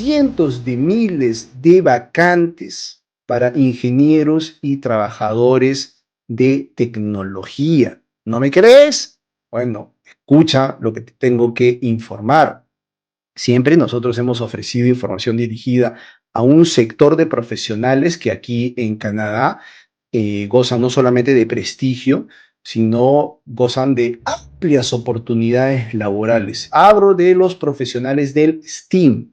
cientos de miles de vacantes para ingenieros y trabajadores de tecnología. ¿No me crees? Bueno, escucha lo que te tengo que informar. Siempre nosotros hemos ofrecido información dirigida a un sector de profesionales que aquí en Canadá gozan no solamente de prestigio, sino gozan de amplias oportunidades laborales. Hablo de los profesionales del STEAM.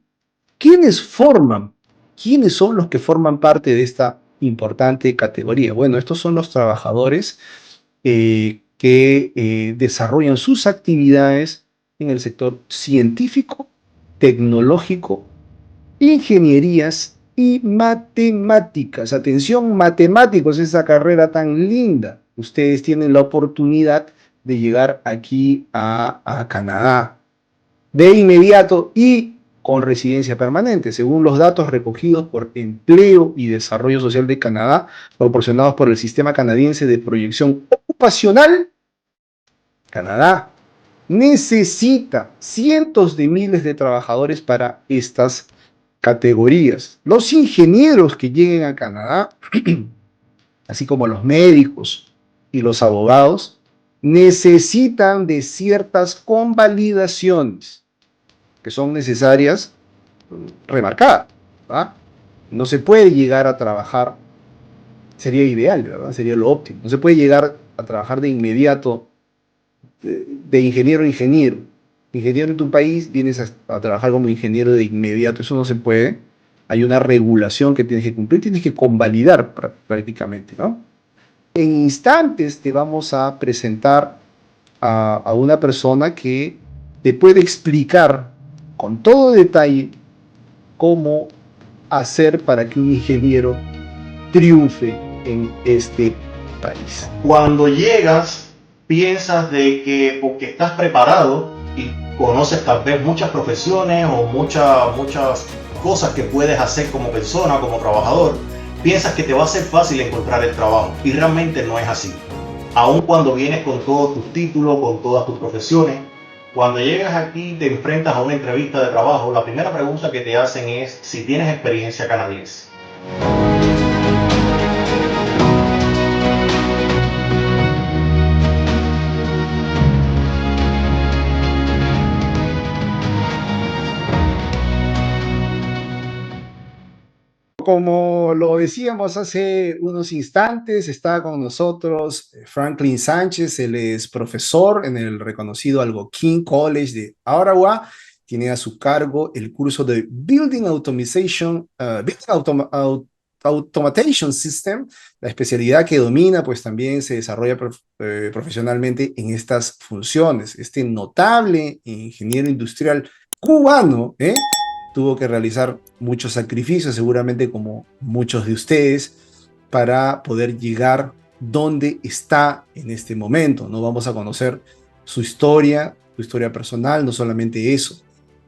¿Quiénes forman? ¿Quiénes son los que forman parte de esta importante categoría? Bueno, estos son los trabajadores que desarrollan sus actividades en el sector científico, tecnológico, ingenierías y matemáticas. Atención, matemáticos, esa carrera tan linda. Ustedes tienen la oportunidad de llegar aquí a Canadá de inmediato y con residencia permanente, según los datos recogidos por Empleo y Desarrollo Social de Canadá, proporcionados por el Sistema Canadiense de Proyección Ocupacional. Canadá necesita cientos de miles de trabajadores para estas categorías. Los ingenieros que lleguen a Canadá, así como los médicos y los abogados, necesitan de ciertas convalidaciones que son necesarias remarcar, ¿verdad? No se puede llegar a trabajar, sería ideal, ¿verdad? Sería lo óptimo. No se puede llegar a trabajar de inmediato de ingeniero a ingeniero. Ingeniero en tu país, vienes a trabajar como ingeniero de inmediato. Eso no se puede. Hay una regulación que tienes que cumplir, tienes que convalidar prácticamente, ¿no? En instantes te vamos a presentar a una persona que te puede explicar con todo detalle cómo hacer para que un ingeniero triunfe en este país. Cuando llegas, piensas de que porque estás preparado y conoces tal vez muchas profesiones o muchas cosas que puedes hacer como persona, como trabajador, piensas que te va a ser fácil encontrar el trabajo y realmente no es así. Aun cuando vienes con todos tus títulos, con todas tus profesiones, cuando llegas aquí te enfrentas a una entrevista de trabajo, la primera pregunta que te hacen es si tienes experiencia canadiense. Como lo decíamos hace unos instantes, está con nosotros Franklin Sánchez. Él es profesor en el reconocido Algonquin College de Ottawa. Tiene a su cargo el curso de Building Automation System, la especialidad que domina, pues también se desarrolla profesionalmente en estas funciones. Este notable ingeniero industrial cubano, tuvo que realizar muchos sacrificios, seguramente como muchos de ustedes, para poder llegar donde está en este momento. No vamos a conocer su historia personal, no solamente eso,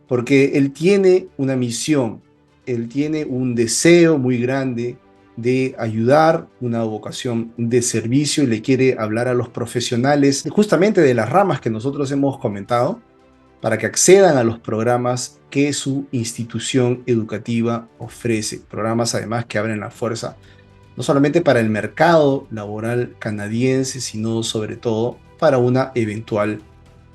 porque él tiene una misión, él tiene un deseo muy grande de ayudar, una vocación de servicio, y le quiere hablar a los profesionales justamente de las ramas que nosotros hemos comentado, para que accedan a los programas que su institución educativa ofrece. Programas además que abren la fuerza no solamente para el mercado laboral canadiense, sino sobre todo para una eventual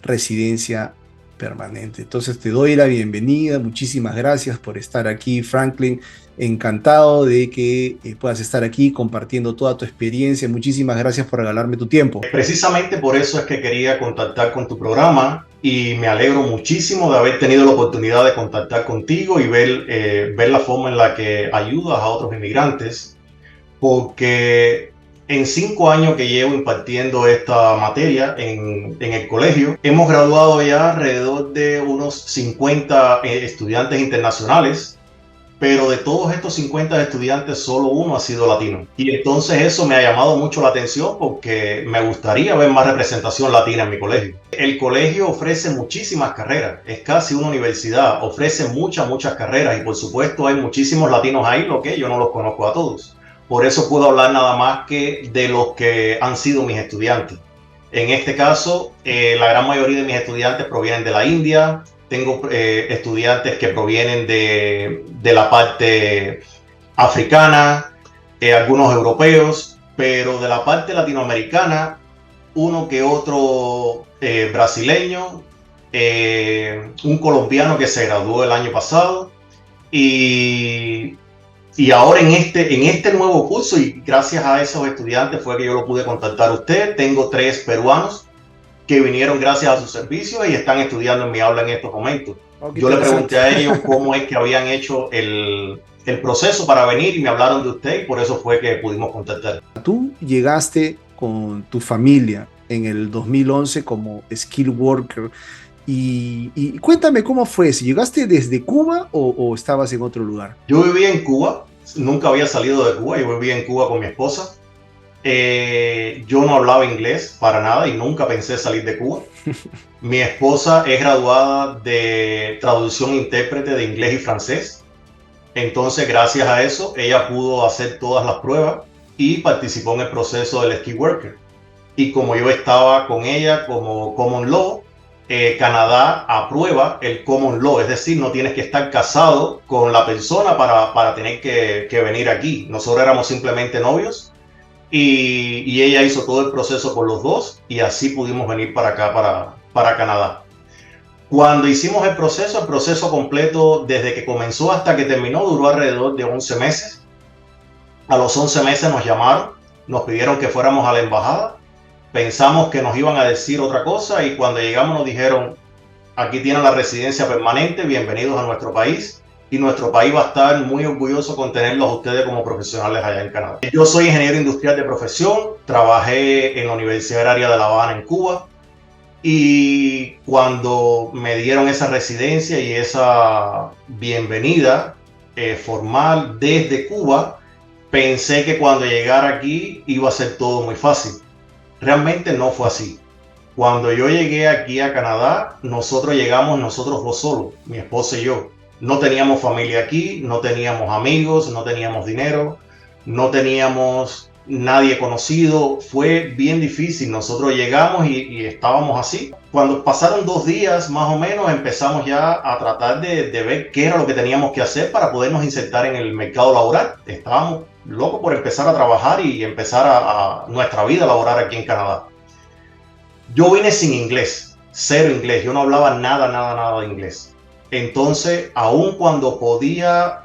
residencia permanente. Entonces te doy la bienvenida, muchísimas gracias por estar aquí, Franklin. Encantado de que puedas estar aquí compartiendo toda tu experiencia. Muchísimas gracias por regalarme tu tiempo. Precisamente por eso es que quería contactar con tu programa y me alegro muchísimo de haber tenido la oportunidad de contactar contigo y ver la forma en la que ayudas a otros inmigrantes, porque en 5 años que llevo impartiendo esta materia en el colegio, hemos graduado ya alrededor de unos 50 estudiantes internacionales, pero de todos estos 50 estudiantes solo uno ha sido latino. Y entonces eso me ha llamado mucho la atención porque me gustaría ver más representación latina en mi colegio. El colegio ofrece muchísimas carreras, es casi una universidad, ofrece muchas carreras y por supuesto hay muchísimos latinos ahí, lo que yo no los conozco a todos. Por eso puedo hablar nada más que de los que han sido mis estudiantes. En este caso, la gran mayoría de mis estudiantes provienen de la India, tengo estudiantes que provienen de la parte africana, algunos europeos, pero de la parte latinoamericana, uno que otro brasileño, un colombiano que se graduó el año pasado y ahora en este nuevo curso, y gracias a esos estudiantes fue que yo lo pude contactar a usted, tengo 3 peruanos que vinieron gracias a sus servicios y están estudiando en mi aula en estos momentos. Oh, qué Yo le pregunté a interesante. ellos cómo es que habían hecho el proceso para venir y me hablaron de usted y por eso fue que pudimos contactar. Tú llegaste con tu familia en el 2011 como skill worker y cuéntame cómo fue, si llegaste desde Cuba o estabas en otro lugar. Yo vivía en Cuba, nunca había salido de Cuba, yo vivía en Cuba con mi esposa. Yo no hablaba inglés para nada y nunca pensé salir de Cuba. Mi esposa es graduada de traducción e intérprete de inglés y francés. Entonces, gracias a eso, ella pudo hacer todas las pruebas y participó en el proceso del Ski Worker. Y como yo estaba con ella como Common Law, Canadá aprueba el Common Law, es decir, no tienes que estar casado con la persona para tener que venir aquí. Nosotros éramos simplemente novios y ella hizo todo el proceso por los dos y así pudimos venir para acá, para Canadá. Cuando hicimos el proceso completo, desde que comenzó hasta que terminó, duró alrededor de 11 meses. A los 11 meses nos llamaron, nos pidieron que fuéramos a la embajada. Pensamos que nos iban a decir otra cosa y cuando llegamos nos dijeron, aquí tienen la residencia permanente, bienvenidos a nuestro país. Y nuestro país va a estar muy orgulloso con tenerlos a ustedes como profesionales allá en Canadá. Yo soy ingeniero industrial de profesión, trabajé en la Universidad Agraria de La Habana en Cuba. Y cuando me dieron esa residencia y esa bienvenida formal desde Cuba, pensé que cuando llegara aquí iba a ser todo muy fácil. Realmente no fue así. Cuando yo llegué aquí a Canadá, nosotros llegamos nosotros dos solos, mi esposa y yo. No teníamos familia aquí, no teníamos amigos, no teníamos dinero, no teníamos nadie conocido. Fue bien difícil. Nosotros llegamos y estábamos así. Cuando pasaron 2 días más o menos, empezamos ya a tratar de ver qué era lo que teníamos que hacer para podernos insertar en el mercado laboral. Estábamos locos por empezar a trabajar y empezar a nuestra vida laboral aquí en Canadá. Yo vine sin inglés, 0 inglés. Yo no hablaba nada de inglés. Entonces, aun cuando podía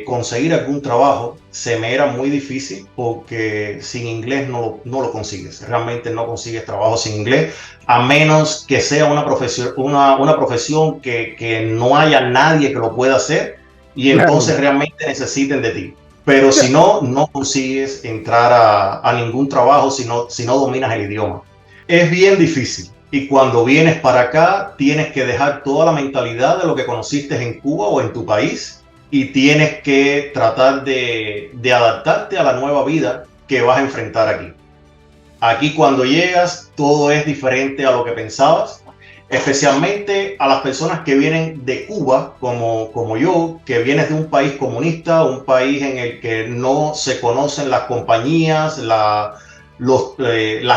conseguir algún trabajo, se me era muy difícil porque sin inglés no lo consigues. Realmente no consigues trabajo sin inglés, a menos que sea una profesión que no haya nadie que lo pueda hacer y entonces Claro. realmente necesiten de ti. Pero si no, no consigues entrar a ningún trabajo si no dominas el idioma. Es bien difícil. Y cuando vienes para acá, tienes que dejar toda la mentalidad de lo que conociste en Cuba o en tu país y tienes que tratar de adaptarte a la nueva vida que vas a enfrentar aquí. Aquí cuando llegas, todo es diferente a lo que pensabas, especialmente a las personas que vienen de Cuba, como yo, que vienes de un país comunista, un país en el que no se conocen las compañías, las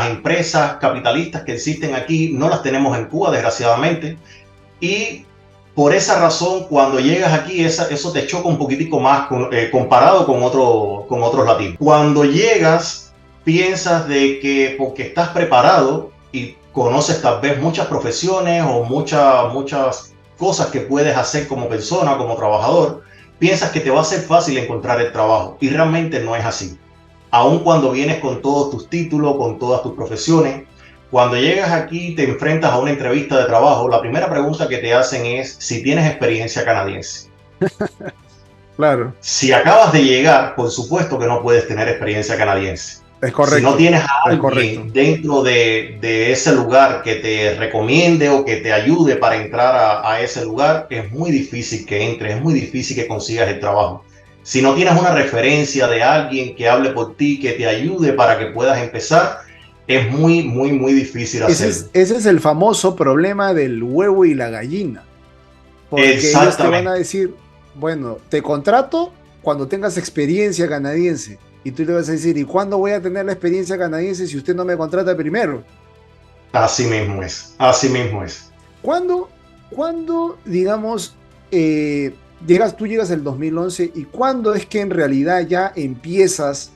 empresas capitalistas que existen aquí, no las tenemos en Cuba, desgraciadamente. Y por esa razón, cuando llegas aquí, eso te choca un poquitico más comparado con otros latinos. Cuando llegas, piensas de que porque estás preparado y conoces tal vez muchas profesiones o muchas cosas que puedes hacer como persona, como trabajador, piensas que te va a ser fácil encontrar el trabajo y realmente no es así. Aun cuando vienes con todos tus títulos, con todas tus profesiones, cuando llegas aquí y te enfrentas a una entrevista de trabajo, la primera pregunta que te hacen es si tienes experiencia canadiense. Claro, Si acabas de llegar, por supuesto que no puedes tener experiencia canadiense. es Si no correcto, tienes a es correcto. alguien dentro de ese lugar que te recomiende o que te ayude para entrar a ese lugar, es muy difícil que entres, es muy difícil que consigas el trabajo. Si no tienes una referencia de alguien que hable por ti, que te ayude para que puedas empezar, es muy difícil hacerlo. Ese es el famoso problema del huevo y la gallina, porque ellos te van a Exactamente. decir, bueno, te contrato cuando tengas experiencia canadiense. Y tú le vas a decir, ¿y cuándo voy a tener la experiencia canadiense si usted no me contrata primero? Así mismo es. Así mismo es. ¿Cuándo, cuándo, digamos, tú llegas el 2011 y cuándo es que en realidad ya empiezas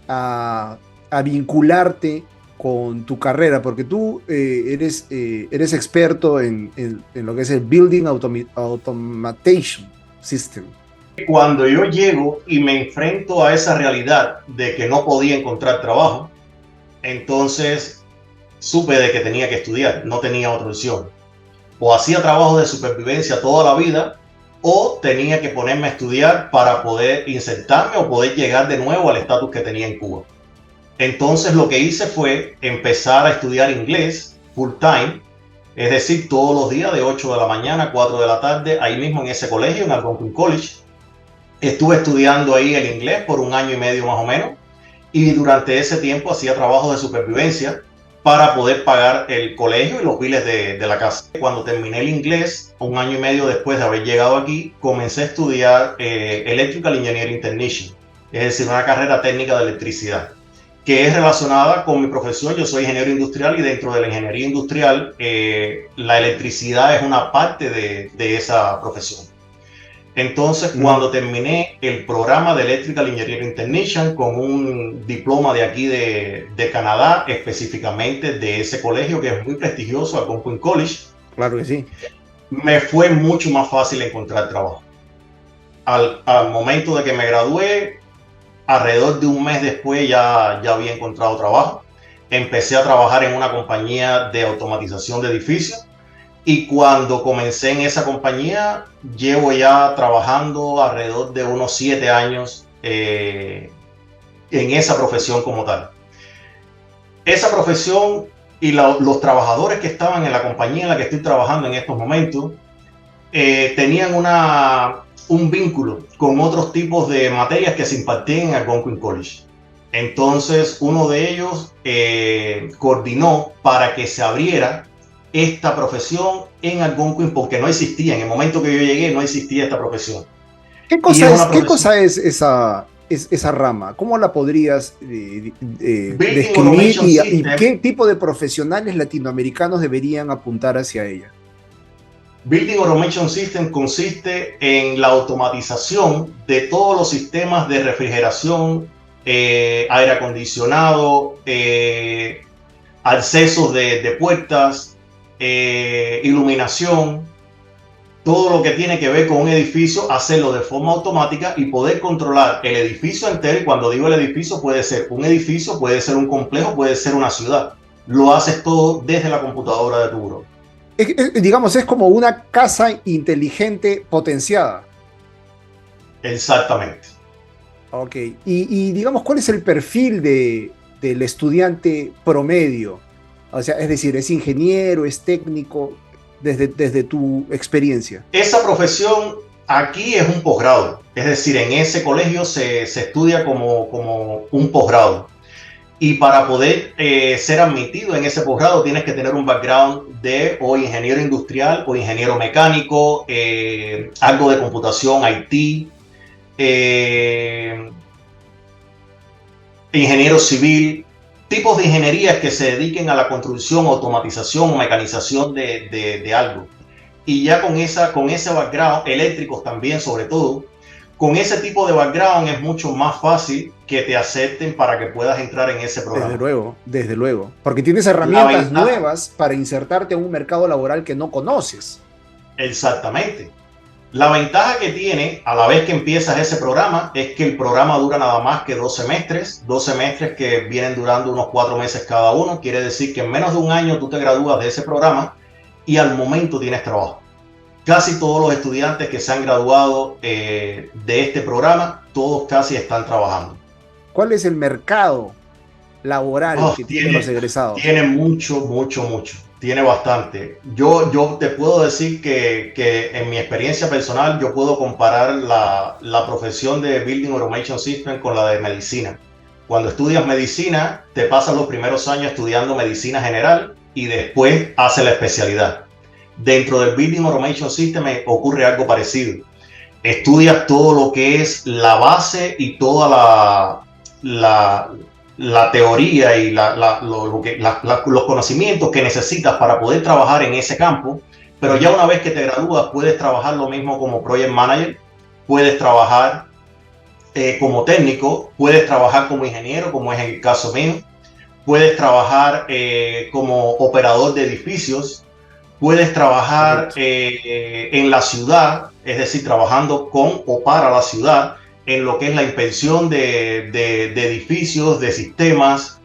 a vincularte con tu carrera? Porque tú eres experto en lo que es el Building Automation System. Cuando yo llego y me enfrento a esa realidad de que no podía encontrar trabajo, entonces supe de que tenía que estudiar, no tenía otra opción. O hacía trabajo de supervivencia toda la vida, o tenía que ponerme a estudiar para poder insertarme o poder llegar de nuevo al estatus que tenía en Cuba. Entonces lo que hice fue empezar a estudiar inglés full time, es decir, todos los días de 8 de la mañana a 4 de la tarde, ahí mismo en ese colegio, en Algonquin College. Estuve estudiando ahí el inglés por 1 año y medio más o menos, y durante ese tiempo hacía trabajo de supervivencia para poder pagar el colegio y los biles de la casa. Cuando terminé el inglés, 1 año y medio después de haber llegado aquí, comencé a estudiar Electrical Engineering Technician, es decir, una carrera técnica de electricidad, que es relacionada con mi profesión. Yo soy ingeniero industrial y dentro de la ingeniería industrial, la electricidad es una parte de esa profesión. Entonces, cuando terminé el programa de Electrical Engineering Technician con un diploma de aquí de Canadá, específicamente de ese colegio que es muy prestigioso, Algonquin College, claro que sí, me fue mucho más fácil encontrar trabajo. Al momento de que me gradué, alrededor de 1 mes después ya había encontrado trabajo. Empecé a trabajar en una compañía de automatización de edificios. Y cuando comencé en esa compañía, llevo ya trabajando alrededor de unos 7 años en esa profesión como tal. Esa profesión y los trabajadores que estaban en la compañía en la que estoy trabajando en estos momentos tenían un vínculo con otros tipos de materias que se impartían en Algonquin College. Entonces, uno de ellos coordinó para que se abriera esta profesión en Algonquin, porque no existía, en el momento que yo llegué no existía esta profesión. ¿Qué cosa es esa rama? ¿Cómo la podrías describir y qué tipo de profesionales latinoamericanos deberían apuntar hacia ella? Building Automation System consiste en la automatización de todos los sistemas de refrigeración, aire acondicionado, accesos de puertas, iluminación, todo lo que tiene que ver con un edificio, hacerlo de forma automática y poder controlar el edificio entero. Y cuando digo el edificio, puede ser un edificio, puede ser un complejo, puede ser una ciudad. Lo haces todo desde la computadora de tu buró. Digamos, es como una casa inteligente potenciada. Exactamente. Ok, y digamos, ¿cuál es el perfil del estudiante promedio? O sea, es decir, ¿es ingeniero, es técnico, desde tu experiencia? Esa profesión aquí es un posgrado, es decir, en ese colegio se estudia como un posgrado. Y para poder ser admitido en ese posgrado tienes que tener un background de o ingeniero industrial o ingeniero mecánico, algo de computación, IT, ingeniero civil, tipos de ingenierías que se dediquen a la construcción, automatización o mecanización de algo. Y ya con ese background, eléctricos también sobre todo, con ese tipo de background es mucho más fácil que te acepten para que puedas entrar en ese programa. Desde luego, porque tienes herramientas nuevas para insertarte en un mercado laboral que no conoces. Exactamente. La ventaja que tiene a la vez que empiezas ese programa es que el programa dura nada más que 2 semestres que vienen durando unos 4 meses cada uno. Quiere decir que en menos de 1 año tú te gradúas de ese programa y al momento tienes trabajo. Casi todos los estudiantes que se han graduado de este programa, todos casi están trabajando. ¿Cuál es el mercado laboral que tienen los egresados? Tiene mucho. Tiene bastante. Yo te puedo decir que en mi experiencia personal yo puedo comparar la profesión de Building Automation System con la de medicina. Cuando estudias medicina, te pasas los primeros años estudiando medicina general y después haces la especialidad. Dentro del Building Automation System ocurre algo parecido. Estudias todo lo que es la base y toda la teoría y los conocimientos que necesitas para poder trabajar en ese campo, Pero ya una vez que te gradúas, puedes trabajar lo mismo como project manager, puedes trabajar como técnico, puedes trabajar como ingeniero, como es en el caso mío, puedes trabajar como operador de edificios, puedes trabajar Correcto. en la ciudad, es decir, trabajando con o para la ciudad, en lo que es la inspección de edificios, de sistemas,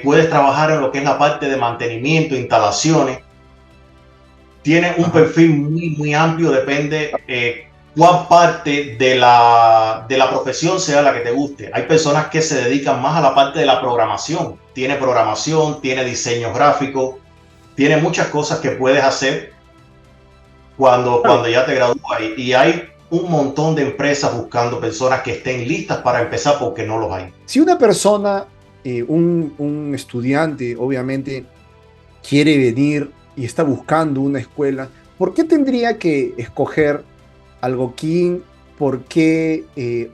puedes trabajar en lo que es la parte de mantenimiento, instalaciones. Tiene un Ajá. perfil muy amplio, depende cuál parte de la profesión sea la que te guste. Hay personas que se dedican más a la parte de la programación, tiene diseño gráfico, tiene muchas cosas que puedes hacer Claro. cuando ya te gradúas y hay un montón de empresas buscando personas que estén listas para empezar porque no los hay. Si una persona, un estudiante, obviamente, quiere venir y está buscando una escuela, ¿por qué tendría que escoger Algoquín? ¿Por qué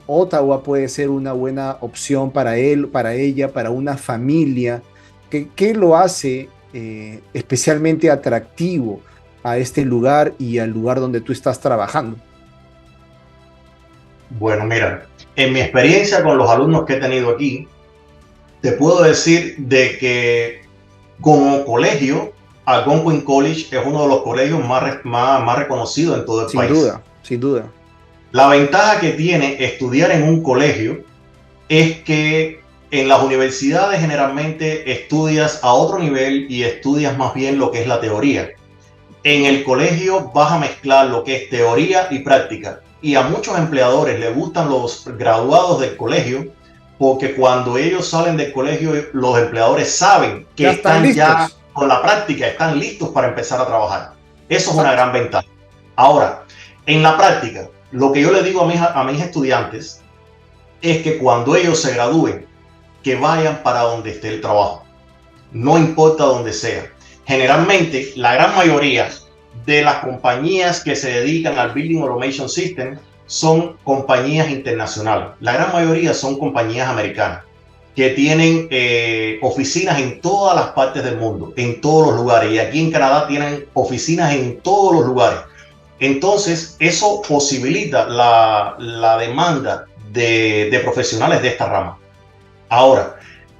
Ottawa puede ser una buena opción para él, para ella, para una familia? ¿Qué lo hace especialmente atractivo a este lugar y al lugar donde tú estás trabajando? Bueno, mira, en mi experiencia con los alumnos que he tenido aquí, te puedo decir de que como colegio, Algonquin College es uno de los colegios más reconocidos en todo el Sin país. duda, sin duda. La ventaja que tiene estudiar en un colegio es que en las universidades generalmente estudias a otro nivel y estudias más bien lo que es la teoría. En el colegio vas a mezclar lo que es teoría y práctica. Y a muchos empleadores les gustan los graduados del colegio porque cuando ellos salen del colegio, los empleadores saben que Ya están están ya listos. con la práctica, están listos para empezar a trabajar. Eso es una Exacto. gran ventaja. Ahora, en la práctica, lo que yo le digo a mis estudiantes es que cuando ellos se gradúen, que vayan para donde esté el trabajo. No importa donde sea. Generalmente, la gran mayoría de las compañías que se dedican al Building Automation System son compañías internacionales. La gran mayoría son compañías americanas que tienen oficinas en todas las partes del mundo, en todos los lugares. Y aquí en Canadá tienen oficinas en todos los lugares. Entonces, eso posibilita la demanda de profesionales de esta rama. Ahora,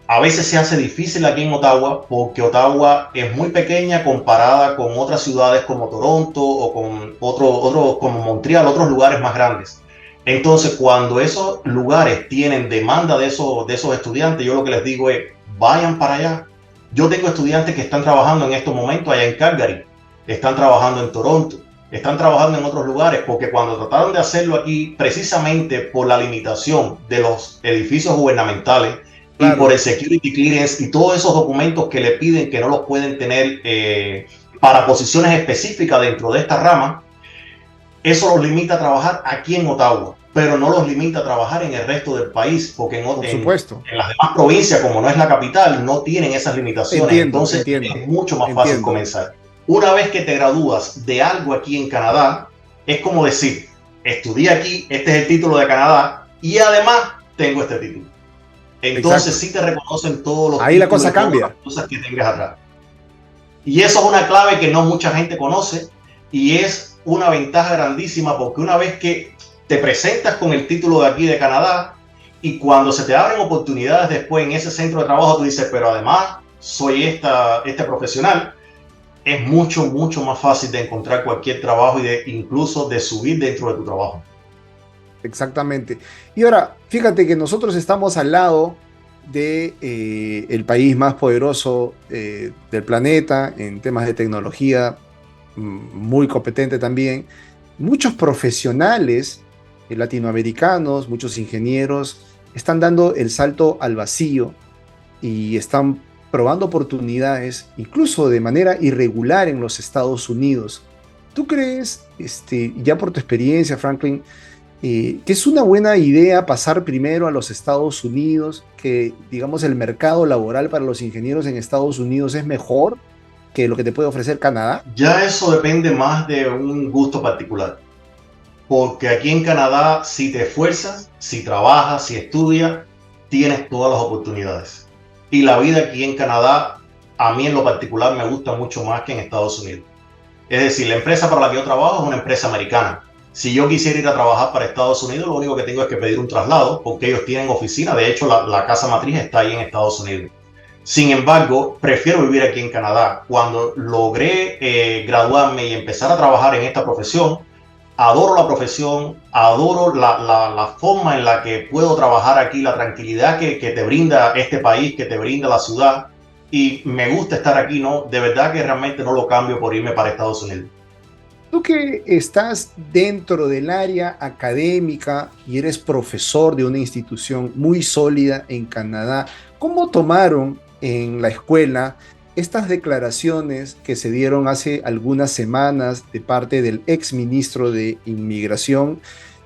a veces se hace difícil aquí en Ottawa porque Ottawa es muy pequeña comparada con otras ciudades como Toronto o con otro como Montreal, otros lugares más grandes. Entonces, cuando esos lugares tienen demanda de esos estudiantes, yo lo que les digo es, vayan para allá. Yo tengo estudiantes que están trabajando en estos momentos allá en Calgary, están trabajando en Toronto, están trabajando en otros lugares, porque cuando trataron de hacerlo aquí, precisamente por la limitación de los edificios gubernamentales, y por Claro. el security clearance y todos esos documentos que le piden que no los pueden tener para posiciones específicas dentro de esta rama, eso los limita a trabajar aquí en Ottawa, pero no los limita a trabajar en el resto del país, porque Por supuesto. en las demás provincias, como no es la capital, no tienen esas limitaciones, Entiendo, entonces entiendo, es mucho más fácil entiendo. comenzar. Una vez que te gradúas de algo aquí en Canadá, es como decir, estudié aquí, este es el título de Canadá, y además tengo este título. Entonces Exacto. sí te reconocen todos los Ahí la títulos cosa y todas las cambia. cosas que tengas atrás. Y eso es una clave que no mucha gente conoce y es una ventaja grandísima porque una vez que te presentas con el título de aquí de Canadá y cuando se te abren oportunidades después en ese centro de trabajo, tú dices, pero además soy este profesional, es mucho más fácil de encontrar cualquier trabajo y de incluso de subir dentro de tu trabajo. Exactamente. Y ahora, fíjate que nosotros estamos al lado de el país más poderoso del planeta en temas de tecnología, muy competente también. Muchos profesionales latinoamericanos, muchos ingenieros, están dando el salto al vacío y están probando oportunidades, incluso de manera irregular en los Estados Unidos. ¿Tú crees, ya por tu experiencia, Franklin, que es una buena idea pasar primero a los Estados Unidos, que digamos el mercado laboral para los ingenieros en Estados Unidos es mejor que lo que te puede ofrecer Canadá? Ya eso depende más de un gusto particular. Porque aquí en Canadá, si te esfuerzas, si trabajas, si estudias, tienes todas las oportunidades. Y la vida aquí en Canadá, a mí en lo particular, me gusta mucho más que en Estados Unidos. Es decir, la empresa para la que yo trabajo es una empresa americana. Si yo quisiera ir a trabajar para Estados Unidos, lo único que tengo es que pedir un traslado, porque ellos tienen oficina. De hecho, la casa matriz está ahí en Estados Unidos. Sin embargo, prefiero vivir aquí en Canadá. Cuando logré graduarme y empezar a trabajar en esta profesión, adoro la profesión, adoro la forma en la que puedo trabajar aquí, la tranquilidad que te brinda este país, que te brinda la ciudad, y me gusta estar aquí, ¿no? De verdad que realmente no lo cambio por irme para Estados Unidos. Tú que estás dentro del área académica y eres profesor de una institución muy sólida en Canadá, ¿cómo tomaron en la escuela estas declaraciones que se dieron hace algunas semanas de parte del ex ministro de Inmigración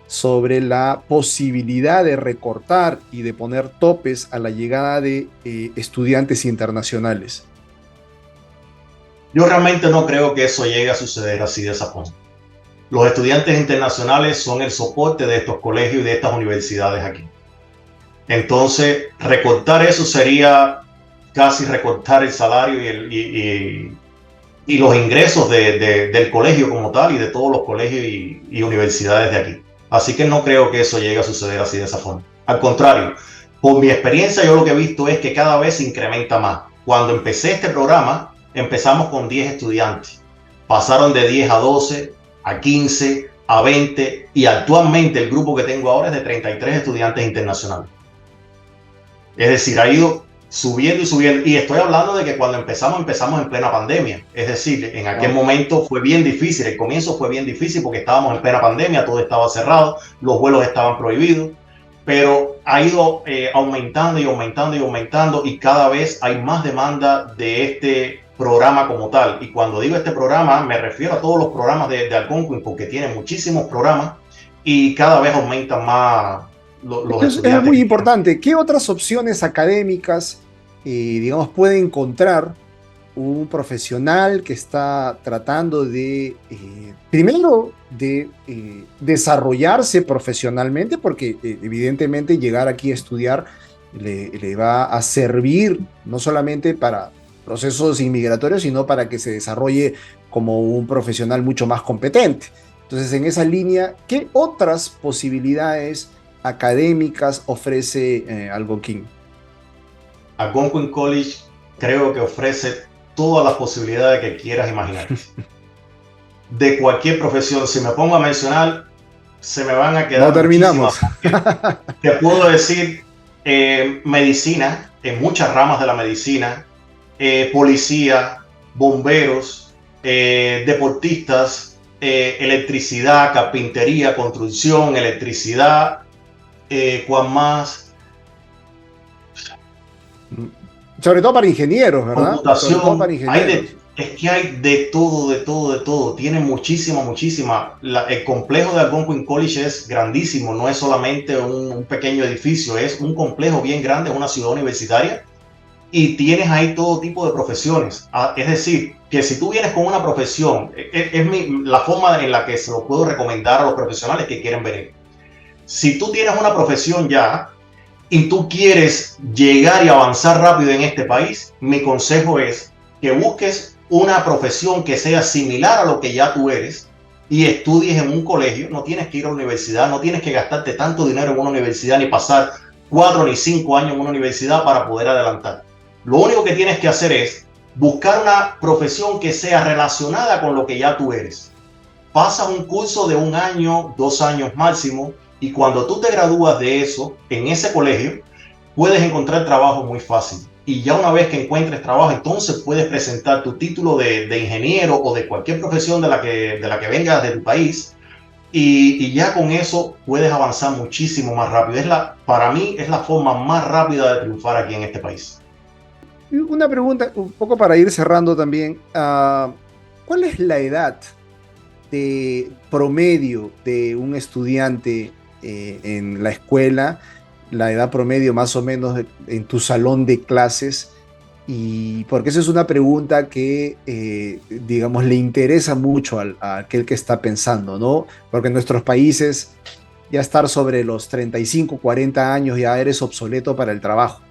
sobre la posibilidad de recortar y de poner topes a la llegada de estudiantes internacionales? Yo realmente no creo que eso llegue a suceder así de esa forma. Los estudiantes internacionales son el soporte de estos colegios y de estas universidades aquí. Entonces, recortar eso sería casi recortar el salario y los ingresos del colegio como tal y de todos los colegios y universidades de aquí. Así que no creo que eso llegue a suceder así de esa forma. Al contrario, por mi experiencia yo lo que he visto es que cada vez se incrementa más. Cuando empecé este programa, empezamos con 10 estudiantes. Pasaron de 10 a 12, a 15, a 20 y actualmente el grupo que tengo ahora es de 33 estudiantes internacionales. Es decir, ha ido subiendo y subiendo. Y estoy hablando de que cuando empezamos en plena pandemia. Es decir, en aquel momento fue bien difícil. El comienzo fue bien difícil porque estábamos en plena pandemia, todo estaba cerrado, los vuelos estaban prohibidos. Pero ha ido aumentando y aumentando y aumentando y cada vez hay más demanda de este programa como tal. Y cuando digo este programa, me refiero a todos los programas de Algonquin, porque tiene muchísimos programas y cada vez aumentan más los estudiantes. Es muy importante. ¿Qué otras opciones académicas, digamos, puede encontrar un profesional que está tratando de, primero, de desarrollarse profesionalmente, porque evidentemente llegar aquí a estudiar le va a servir no solamente para procesos inmigratorios, sino para que se desarrolle como un profesional mucho más competente? Entonces, en esa línea, ¿qué otras posibilidades académicas ofrece Algonquin? Algonquin College creo que ofrece todas las posibilidades que quieras imaginar. De cualquier profesión, si me pongo a mencionar, se me van a quedar. No terminamos. Te puedo decir medicina, en muchas ramas de la medicina, policía, bomberos, deportistas, electricidad, carpintería, construcción, electricidad, ¿cuál más? Sobre todo para ingenieros, ¿verdad? Computación. Sobre todo para ingenieros. Es que hay de todo, de todo, de todo. Tiene muchísima. El complejo de Algonquin College es grandísimo. No es solamente un pequeño edificio, es un complejo bien grande, es una ciudad universitaria. Y tienes ahí todo tipo de profesiones. Es decir, que si tú vienes con una profesión, la forma en la que se lo puedo recomendar a los profesionales que quieren venir. Si tú tienes una profesión ya y tú quieres llegar y avanzar rápido en este país, mi consejo es que busques una profesión que sea similar a lo que ya tú eres y estudies en un colegio. No tienes que ir a la universidad, no tienes que gastarte tanto dinero en una universidad ni pasar 4 ni 5 años en una universidad para poder adelantar. Lo único que tienes que hacer es buscar una profesión que sea relacionada con lo que ya tú eres. Pasas un curso de 1 año, 2 años máximo, y cuando tú te gradúas de eso, en ese colegio, puedes encontrar trabajo muy fácil. Y ya una vez que encuentres trabajo, entonces puedes presentar tu título de ingeniero o de cualquier profesión de la que vengas de tu país. Y ya con eso puedes avanzar muchísimo más rápido. Para mí es la forma más rápida de triunfar aquí en este país. Una pregunta, un poco para ir cerrando también. ¿Cuál es la edad de promedio de un estudiante en la escuela? La edad promedio más o menos en tu salón de clases. Y porque esa es una pregunta que, digamos, le interesa mucho a aquel que está pensando, ¿no? Porque en nuestros países ya estar sobre los 35, 40 años ya eres obsoleto para el trabajo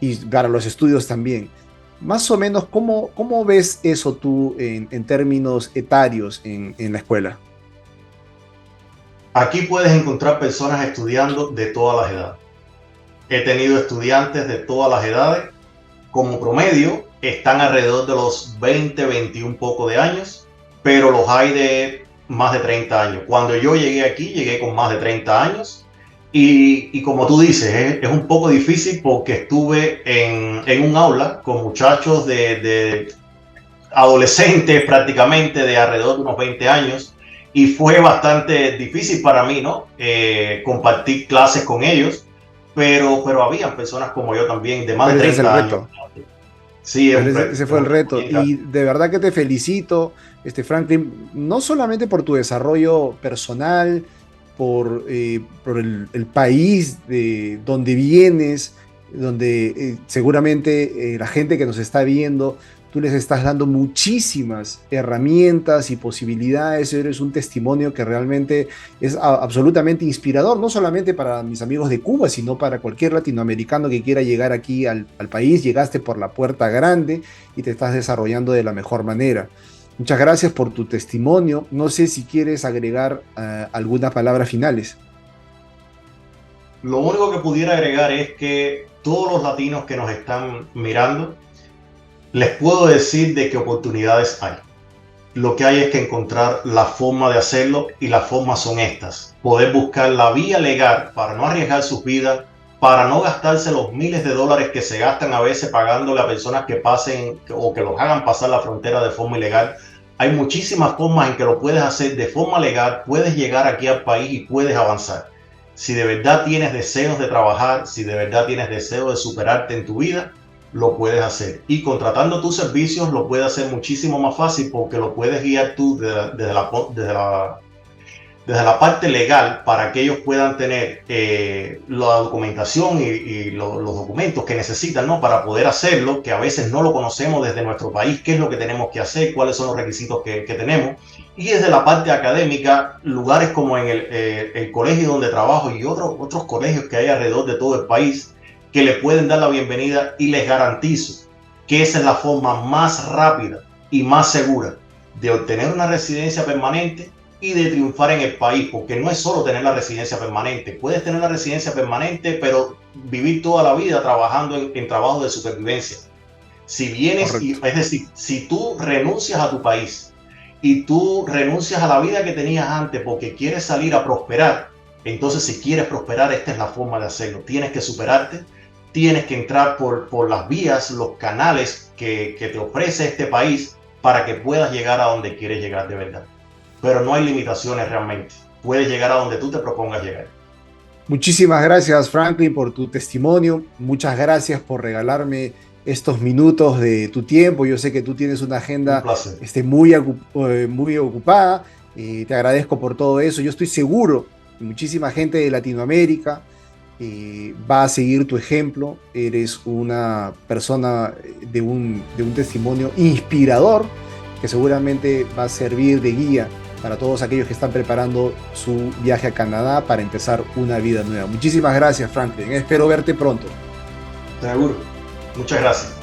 y para los estudios también. Más o menos, ¿cómo ves eso tú en términos etarios en la escuela? Aquí puedes encontrar personas estudiando de todas las edades. He tenido estudiantes de todas las edades. Como promedio, están alrededor de los 20, 21 poco de años, pero los hay de más de 30 años. Cuando yo llegué aquí, llegué con más de 30 años. Y como tú dices, es un poco difícil porque estuve en un aula con muchachos de adolescentes prácticamente de alrededor de unos 20 años y fue bastante difícil para mí, ¿no? Compartir clases con ellos, pero había personas como yo también de más Pero de ese es el 30 años. reto. Sí, es Pero un reto, ese es fue un el reto reto. bien grande. Y de verdad que te felicito, Franklin, no solamente por tu desarrollo personal, por el país de donde vienes, donde seguramente la gente que nos está viendo, tú les estás dando muchísimas herramientas y posibilidades. Eres un testimonio que realmente es absolutamente inspirador, no solamente para mis amigos de Cuba, sino para cualquier latinoamericano que quiera llegar aquí al país. Llegaste por la puerta grande y te estás desarrollando de la mejor manera. Muchas gracias por tu testimonio. No sé si quieres agregar algunas palabras finales. Lo único que pudiera agregar es que todos los latinos que nos están mirando, les puedo decir de qué oportunidades hay. Lo que hay es que encontrar la forma de hacerlo y las formas son estas. Poder buscar la vía legal para no arriesgar sus vidas, para no gastarse los miles de dólares que se gastan a veces pagándole a personas que pasen o que los hagan pasar la frontera de forma ilegal. Hay muchísimas formas en que lo puedes hacer de forma legal, puedes llegar aquí al país y puedes avanzar. Si de verdad tienes deseos de trabajar, si de verdad tienes deseos de superarte en tu vida, lo puedes hacer. Y contratando tus servicios lo puedes hacer muchísimo más fácil porque lo puedes guiar tú desde la parte legal para que ellos puedan tener la documentación y los documentos que necesitan, ¿no? Para poder hacerlo, que a veces no lo conocemos desde nuestro país, qué es lo que tenemos que hacer, cuáles son los requisitos que tenemos. Y desde la parte académica, lugares como en el colegio donde trabajo y otros colegios que hay alrededor de todo el país, que le pueden dar la bienvenida y les garantizo que esa es la forma más rápida y más segura de obtener una residencia permanente y de triunfar en el país, porque no es solo tener la residencia permanente, puedes tener la residencia permanente, pero vivir toda la vida trabajando en trabajo de supervivencia. Si vienes, Correcto. es decir, si tú renuncias a tu país y tú renuncias a la vida que tenías antes porque quieres salir a prosperar, entonces si quieres prosperar, esta es la forma de hacerlo. Tienes que superarte, tienes que entrar por las vías, los canales que te ofrece este país para que puedas llegar a donde quieres llegar de verdad. Pero no hay limitaciones realmente. Puedes llegar a donde tú te propongas llegar. Muchísimas gracias, Franklin, por tu testimonio. Muchas gracias por regalarme estos minutos de tu tiempo. Yo sé que tú tienes una Un agenda placer. muy ocupada. Te agradezco por todo eso. Yo estoy seguro que muchísima gente de Latinoamérica va a seguir tu ejemplo. Eres una persona de un testimonio inspirador que seguramente va a servir de guía para todos aquellos que están preparando su viaje a Canadá para empezar una vida nueva. Muchísimas gracias, Franklin. Espero verte pronto. Seguro. Muchas gracias.